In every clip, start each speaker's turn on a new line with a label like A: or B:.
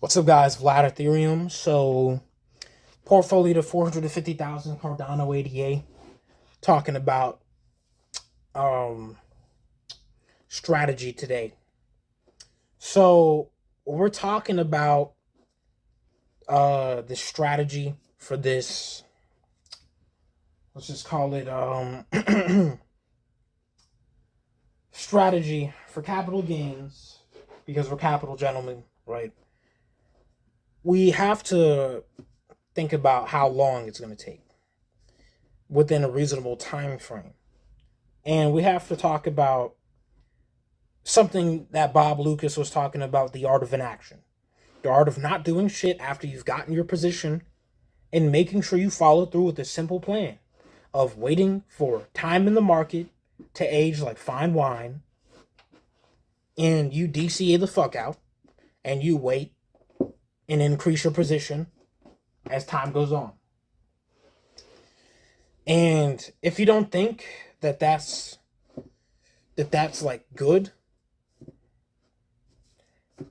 A: What's up, guys? Vlad Ethereum. So, portfolio to 450,000 Cardano ADA. Talking about um strategy today. So, we're talking about the strategy for this. Let's just call it strategy for capital gains, because we're capital gentlemen, right? We have to think about how long it's going to take within a reasonable time frame. And we have to talk about something that Bob Lucas was talking about, the art of inaction. The art of not doing shit after you've gotten your position and making sure you follow through with a simple plan of waiting for time in the market to age like fine wine, and you DCA the fuck out and you wait and increase your position as time goes on. And if you don't think that that's like good,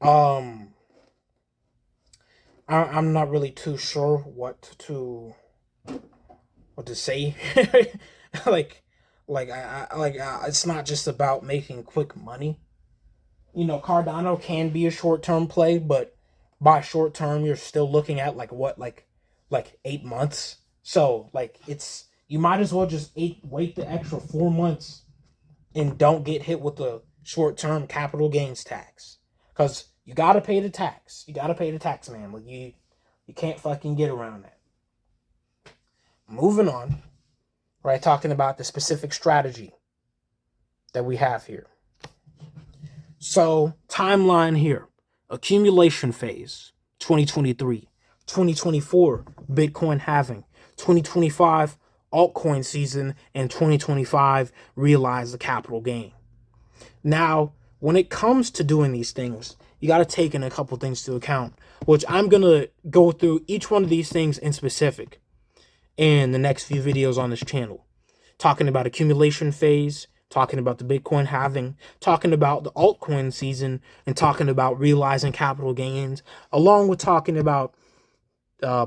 A: I'm not really too sure what to say. It's not just about making quick money. You know, Cardano can be a short-term play, but by short term you're still looking at like 8 months. So like you might as well just wait the extra 4 months and don't get hit with the short-term capital gains tax, because you gotta pay the tax. You gotta pay the tax, man. Like you can't fucking get around that. Moving on, right? Talking about the specific strategy that we have here. So timeline here: accumulation phase, 2023, 2024, Bitcoin halving, 2025, altcoin season, and 2025, realize the capital gain. Now, when it comes to doing these things, you got to take in a couple things to account, which I'm going to go through each one of these things in specific in the next few videos on this channel. Talking about accumulation phase, talking about the Bitcoin halving, talking about the altcoin season, and talking about realizing capital gains, along with talking about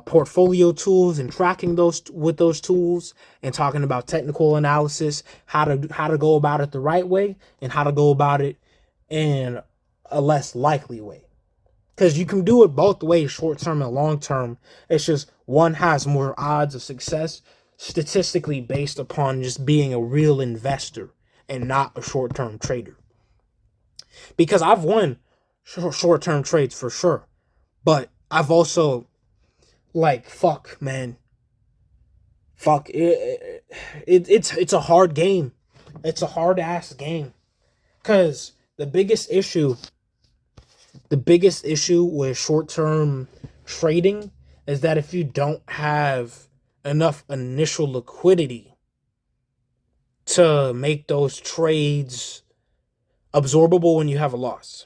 A: portfolio tools and tracking those with those tools, and talking about technical analysis, how to go about it the right way and how to go about it in a less likely way. Because you can do it both ways, short term and long term. It's just one has more odds of success statistically based upon just being a real investor and not a short term trader. Because I've won short term trades for sure, but I've also fuck, man. Fuck it. It's a hard game. It's a hard ass game. Cause the biggest issue with short term trading is that if you don't have enough initial liquidity to make those trades absorbable when you have a loss,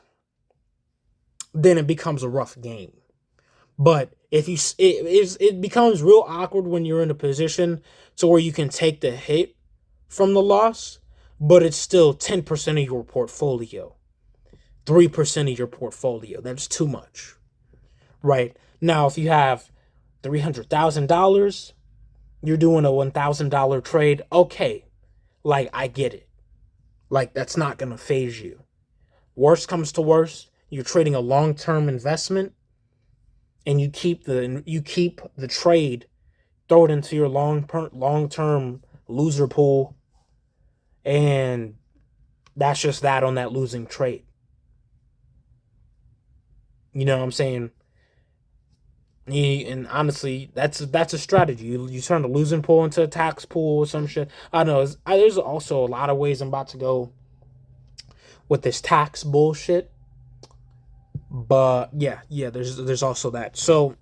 A: then it becomes a rough game. But if it becomes real awkward when you're in a position to where you can take the hit from the loss, but it's still 10% of your portfolio, 3% of your portfolio. That's too much, right? Now, if you have $300,000, you're doing a $1,000 trade. Okay, like I get it. Like that's not gonna phase you. Worst comes to worst, you're trading a long-term investment, and you keep the trade, throw it into your long-term loser pool, and that's just that on that losing trade. You know what I'm saying? And honestly, that's a strategy. You turn the losing pool into a tax pool or some shit. I know there's also a lot of ways I'm about to go with this tax bullshit. But yeah, there's also that. So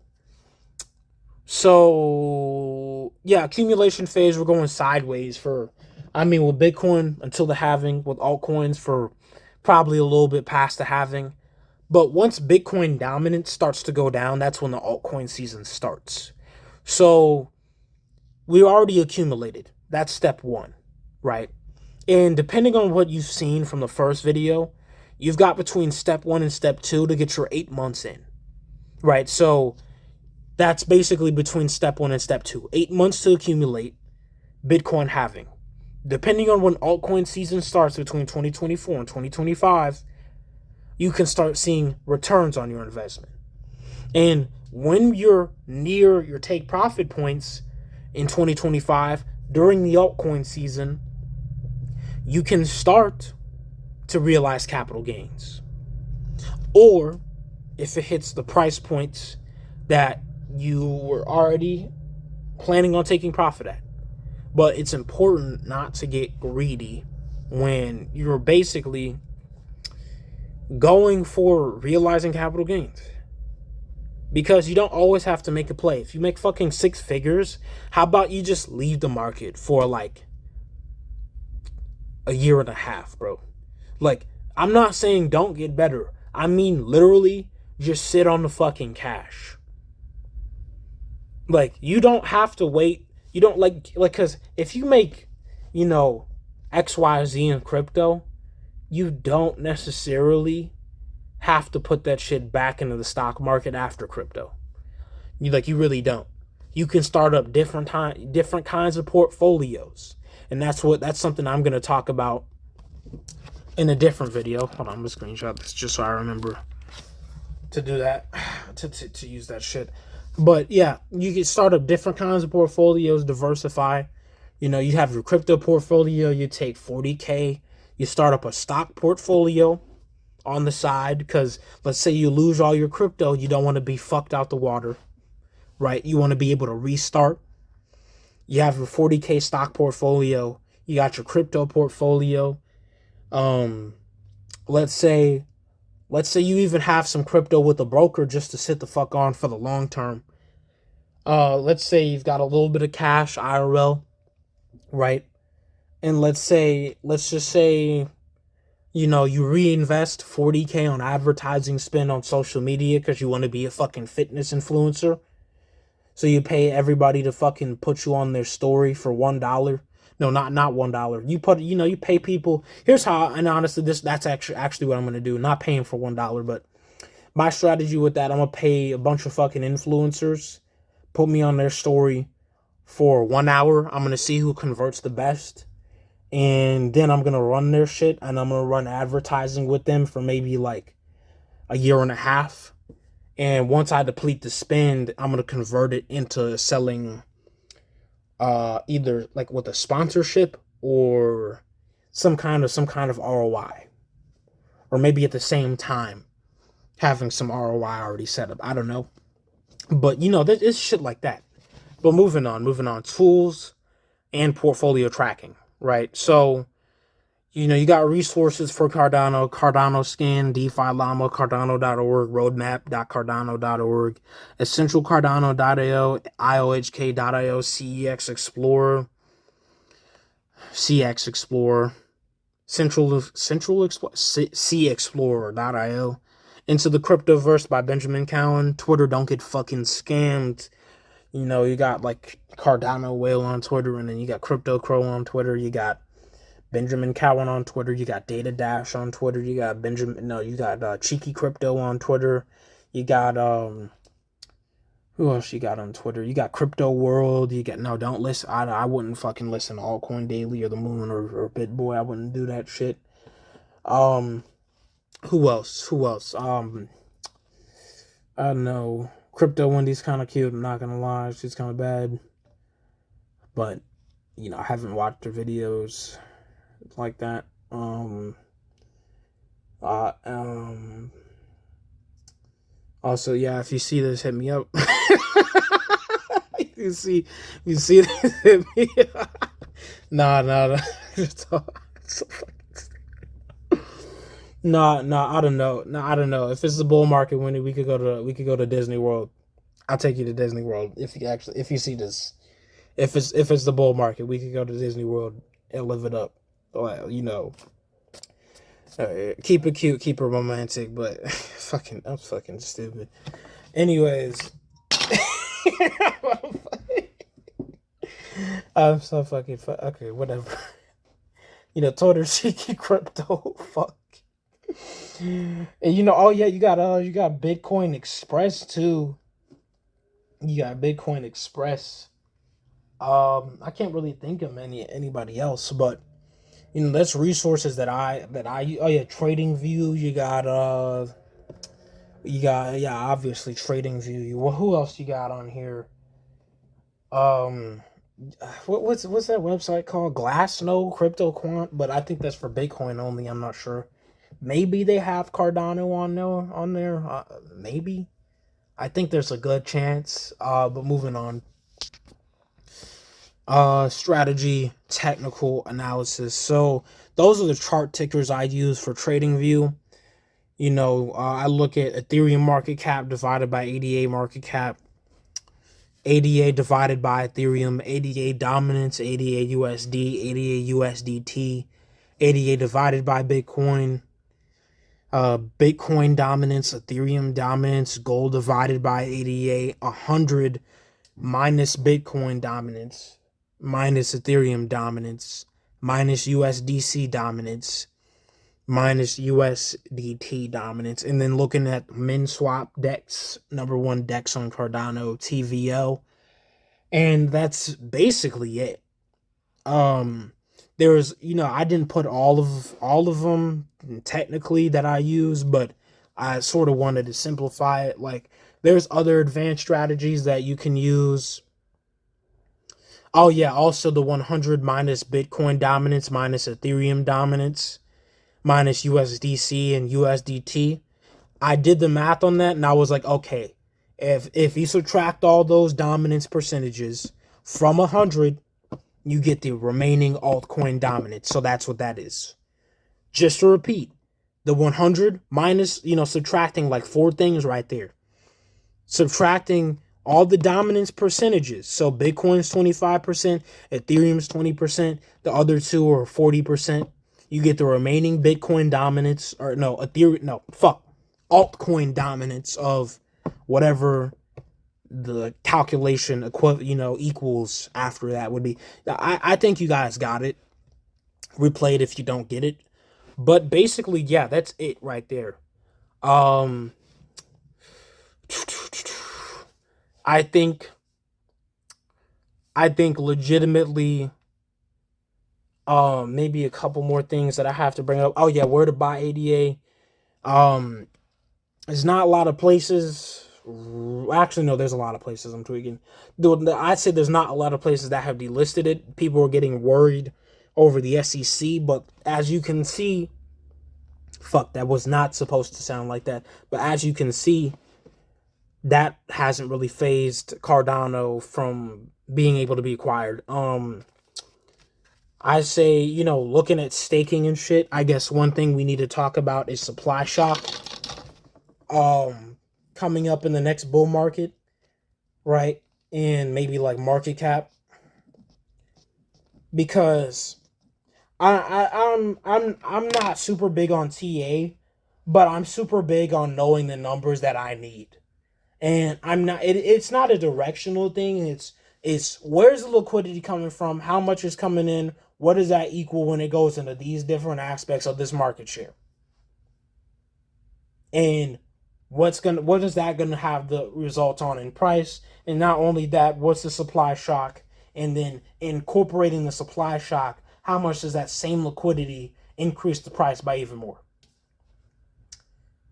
A: yeah, accumulation phase, we're going sideways with Bitcoin until the halving, with altcoins for probably a little bit past the halving. But once Bitcoin dominance starts to go down, that's when the altcoin season starts. So we already accumulated. That's step one, right? And depending on what you've seen from the first video, you've got between step 1 and step 2 to get your 8 months in. right? So that's basically between step 1 and step 2. 8 months to accumulate Bitcoin halving. Depending on when altcoin season starts between 2024 and 2025, you can start seeing returns on your investment. And when you're near your take profit points in 2025 during the altcoin season, you can start to realize capital gains. Or if it hits the price points that you were already planning on taking profit at. But it's important not to get greedy when you're basically going for realizing capital gains. Because you don't always have to make a play. If you make fucking 6 figures, how about you just leave the market for like a year and a half, bro? Like, I'm not saying don't get better. I mean, literally, just sit on the fucking cash. Like, you don't have to wait. You don't because if you make, XYZ in crypto, you don't necessarily have to put that shit back into the stock market after crypto. You really don't. You can start up different kinds of portfolios. And that's something I'm going to talk about in a different video. Hold on, I'm going to screenshot this just so I remember to do that, to use that shit. But yeah, you can start up different kinds of portfolios, diversify. You have your crypto portfolio, you take 40K, you start up a stock portfolio on the side, because let's say you lose all your crypto, you don't want to be fucked out the water, right? You want to be able to restart. You have your 40K stock portfolio, you got your crypto portfolio. Let's say you even have some crypto with a broker just to sit the fuck on for the long term. Let's say you've got a little bit of cash, IRL, right? And let's just say, you reinvest 40K on advertising spend on social media because you want to be a fucking fitness influencer. So you pay everybody to fucking put you on their story for $1. No, not $1. You pay people. Here's how, and honestly, that's actually what I'm going to do. Not paying for $1, but my strategy with that, I'm going to pay a bunch of fucking influencers, put me on their story for 1 hour. I'm going to see who converts the best. And then I'm going to run their shit, and I'm going to run advertising with them for maybe like a year and a half. And once I deplete the spend, I'm going to convert it into selling either like with a sponsorship or some kind of ROI. Or maybe at the same time having some ROI already set up. I don't know. But there's shit like that. But moving on. Tools and portfolio tracking, right? So, you got resources for Cardano Scan, DeFi Llama, Cardano.org, roadmap.cardano.org, essentialcardano.io, IOHK.io, CX Explorer, CExplorer.io, Into the Cryptoverse by Benjamin Cowan, Twitter, don't get fucking scammed. You got like Cardano Whale on Twitter, and then you got Crypto Crow on Twitter, you got Benjamin Cowan on Twitter, you got Data Dash on Twitter, you got Cheeky Crypto on Twitter, you got who else you got on Twitter? You got Crypto World, don't listen, I wouldn't fucking listen to Altcoin Daily or The Moon or BitBoy, I wouldn't do that shit. Who else? I don't know. Crypto Wendy's kind of cute, I'm not gonna lie, she's kind of bad, but I haven't watched her videos like that. Also, yeah, if you see this, hit me up. you see this, hit me up. Nah. Nah, I don't know. If it's the bull market, when we could go to Disney World. I'll take you to Disney World if you see this. If it's the bull market, we could go to Disney World and live it up. Well, keep it cute, keep it romantic, but I'm fucking stupid. Anyways, I'm so fucking okay, whatever. Twitter, Cheeky Crypto, fuck. And you know, oh yeah, you got Bitcoin Express too. You got Bitcoin Express. I can't really think of anybody else, but you know, that's resources that I oh yeah, Trading View. You got yeah, obviously Trading View. Well, who else you got on here? Um, what's that website called? Glassnode, Crypto Quant, but I think that's for Bitcoin only. I'm not sure. Maybe they have Cardano on there. Maybe. I think there's a good chance. But moving on. Strategy, technical analysis. So those are the chart tickers I use for Trading View. You know, I look at Ethereum market cap divided by ADA market cap, ADA divided by Ethereum, ADA dominance, ADA USD, ADA USDT, ADA divided by Bitcoin, Bitcoin dominance, Ethereum dominance, gold divided by ADA, 100 minus Bitcoin dominance, minus Ethereum dominance, minus USDC dominance, minus USDT dominance, and then looking at min swap DEX, number one DEX on Cardano, TVL, and that's basically it. Um, there's, you know, I didn't put all of them technically that I use, but I sort of wanted to simplify it. Like, there's other advanced strategies that you can use. Oh yeah, also the 100 minus Bitcoin dominance, minus Ethereum dominance, minus USDC and USDT. I did the math on that and I was like, okay, if you subtract all those dominance percentages from 100, you get the remaining altcoin dominance. So that's what that is. Just to repeat, the 100 minus, you know, subtracting like four things right there. Subtracting all the dominance percentages. So Bitcoin's 25%, Ethereum's 20%, the other two are 40%. You get the remaining Bitcoin dominance, or no, Ethereum, no, fuck, altcoin dominance of whatever the calculation equals after that would be. I think you guys got it. Replay it if you don't get it. But basically, yeah, that's it right there. Um I think legitimately maybe a couple more things that I have to bring up. Oh yeah, where to buy ADA. Um there's not a lot of places. Actually, no, there's a lot of places. I'm tweaking. I'd say there's not a lot of places that have delisted it. People are getting worried over the SEC, but as you can see, fuck, that was not supposed to sound like that. But as you can see, that hasn't really phased Cardano from being able to be acquired. I say, you know, looking at staking and shit, I guess one thing we need to talk about is supply shock. Coming up in the next bull market, right? And maybe like market cap, because I'm not super big on TA, but I'm super big on knowing the numbers that I need. And I'm not it's not a directional thing. It's where's the liquidity coming from? How much is coming in? What does that equal when it goes into these different aspects of this market share? And what is that gonna have the results on in price? And not only that, what's the supply shock? And then incorporating the supply shock, how much does that same liquidity increase the price by even more?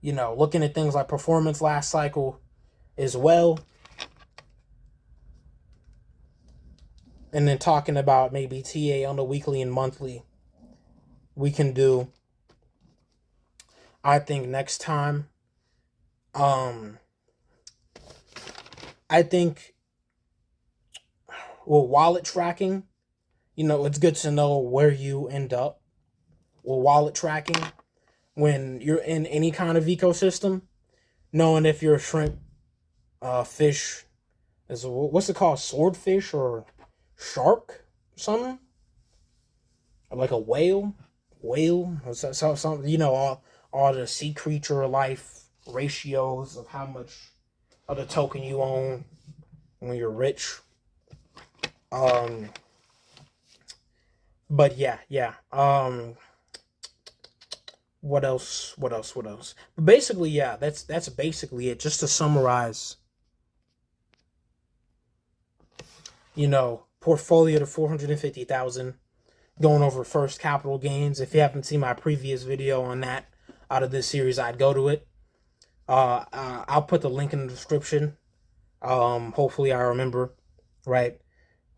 A: You know, looking at things like performance last cycle as well. And then talking about maybe TA on the weekly and monthly. We can do, I think next time. Um I think, well, wallet tracking, you know, it's good to know where you end up with wallet tracking when you're in any kind of ecosystem, knowing if you're a shrimp, fish, what's it called, swordfish or shark, something, or like a whale, or something. You know, all the sea creature life ratios of how much of the token you own when you're rich. But yeah. What else? What else? What else? But basically, yeah, that's basically it. Just to summarize, portfolio to 450,000. Going over first capital gains. If you haven't seen my previous video on that out of this series, I'd go to it. I'll put the link in the description. Hopefully I remember, right?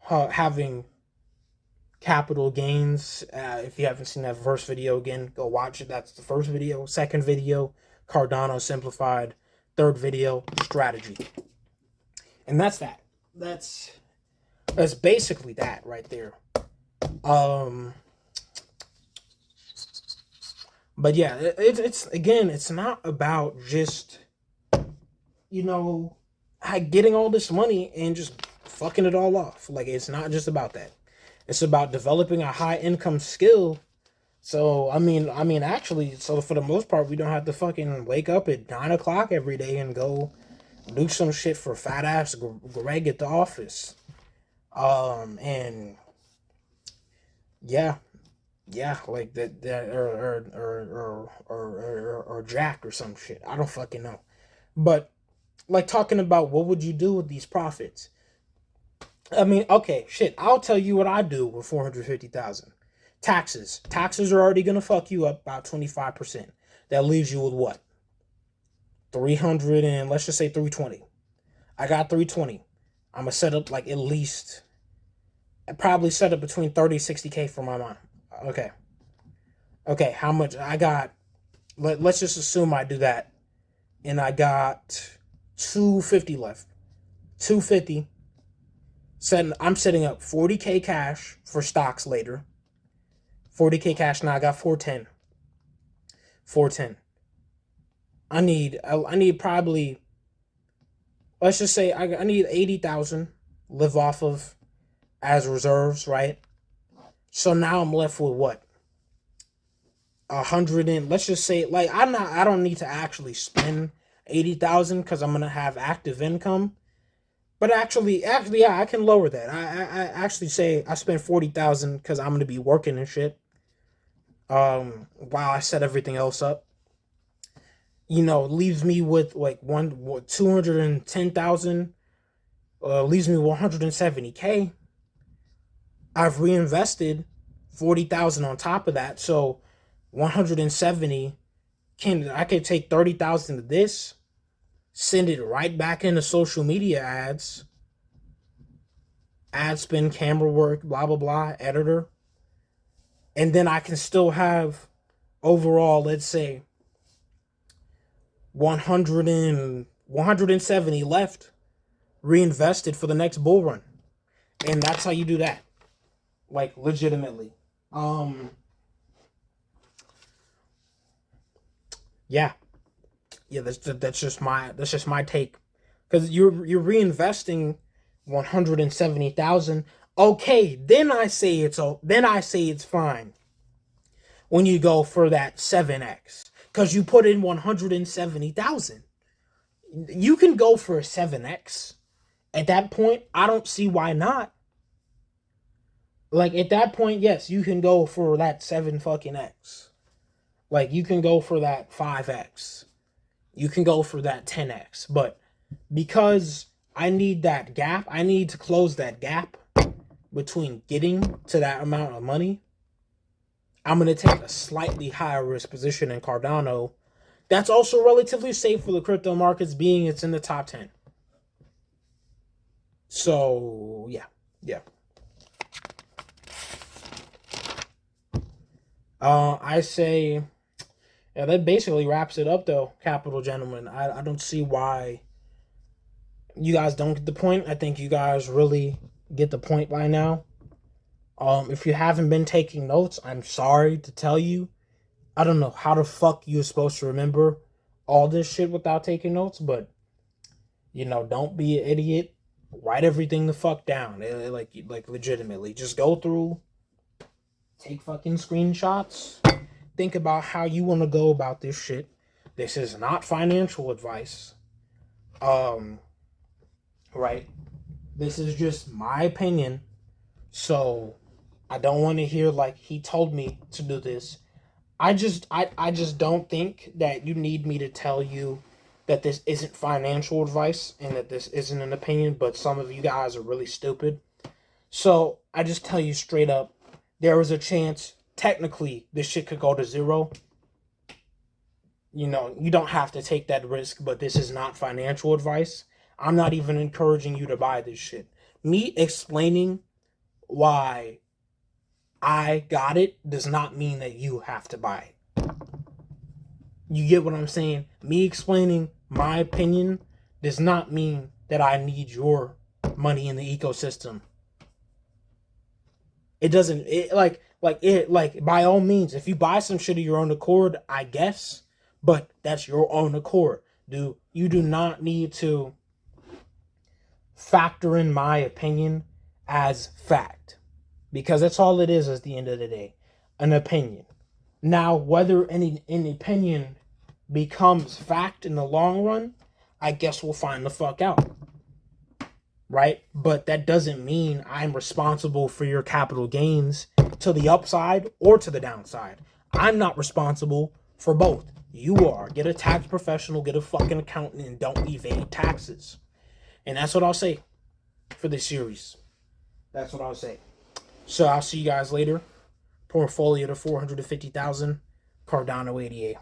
A: Having capital gains. If you haven't seen that first video, again, go watch it. That's the first video. Second video, Cardano simplified. Third video, strategy. And that's that. That's basically that right there. But yeah, it's not about just, getting all this money and just fucking it all off. Like, it's not just about that. It's about developing a high income skill. So, actually, so for the most part, we don't have to fucking wake up at 9 o'clock every day and go do some shit for fat ass Greg at the office. And yeah, like that or Jack or some shit. I don't fucking know. But like, talking about what would you do with these profits? Okay, shit. I'll tell you what I do with 450,000. Taxes. Taxes are already gonna fuck you up about 25%. That leaves you with what? 300 and let's just say 320. I got 320. I'm gonna set up like at least. I probably set up between 30 and 60K for my mom. Okay, how much I got? Let's just assume I do that, and I got 250 left. 250. I'm setting up 40K cash for stocks later. 40K cash. Now I got 410. 410. I need probably. Let's just say I need 80,000 live off of as reserves, right? So now I'm left with what? 100 and let's just say, like, I don't need to actually spend 80,000 because I'm gonna have active income. But actually, yeah, I can lower that. I actually say I spend 40,000 because I'm gonna be working and shit. While I set everything else up, leaves me with like 210,000. Leaves me with 170K. I've reinvested 40,000 on top of that, so 170. I could take 30,000 of this, send it right back into social media ads, ad spend, camera work, blah blah blah, editor, and then I can still have overall, let's say, 170 left, reinvested for the next bull run, and that's how you do that. Like, legitimately. Yeah, that's just my take, because you're reinvesting 170,000. Okay, then I say it's fine when you go for that 7x, because you put in 170,000. You can go for a 7x. At that point, I don't see why not. Like, at that point, yes, you can go for that 7 fucking X. Like, you can go for that 5x. You can go for that 10x. But because I need that gap, I need to close that gap between getting to that amount of money, I'm going to take a slightly higher risk position in Cardano. That's also relatively safe for the crypto markets, being it's in the top 10. So, yeah. I say, yeah, that basically wraps it up, though, capital gentlemen. I don't see why you guys don't get the point. I think you guys really get the point by now. If you haven't been taking notes, I'm sorry to tell you. I don't know how the fuck you're supposed to remember all this shit without taking notes, but, don't be an idiot. Write everything the fuck down. Like legitimately. Just go through, take fucking screenshots, think about how you want to go about this shit. This is not financial advice. Right? This is just my opinion. So I don't want to hear like he told me to do this. I just don't think that you need me to tell you that this isn't financial advice and that this isn't an opinion, but some of you guys are really stupid. So I just tell you straight up, there is a chance technically this shit could go to zero. You know, you don't have to take that risk, but this is not financial advice. I'm not even encouraging you to buy this shit. Me explaining why I got it does not mean that you have to buy it. You get what I'm saying? Me explaining my opinion does not mean that I need your money in the ecosystem. It doesn't, like by all means, if you buy some shit of your own accord, I guess, but that's your own accord. You do not need to factor in my opinion as fact, because that's all it is at the end of the day, an opinion. Now, whether any opinion becomes fact in the long run, I guess we'll find the fuck out. Right? But that doesn't mean I'm responsible for your capital gains to the upside or to the downside. I'm not responsible for both. You are. Get a tax professional, get a fucking accountant, and don't evade taxes. And that's what I'll say for this series. That's what I'll say. So I'll see you guys later. Portfolio to 450,000. Cardano 88.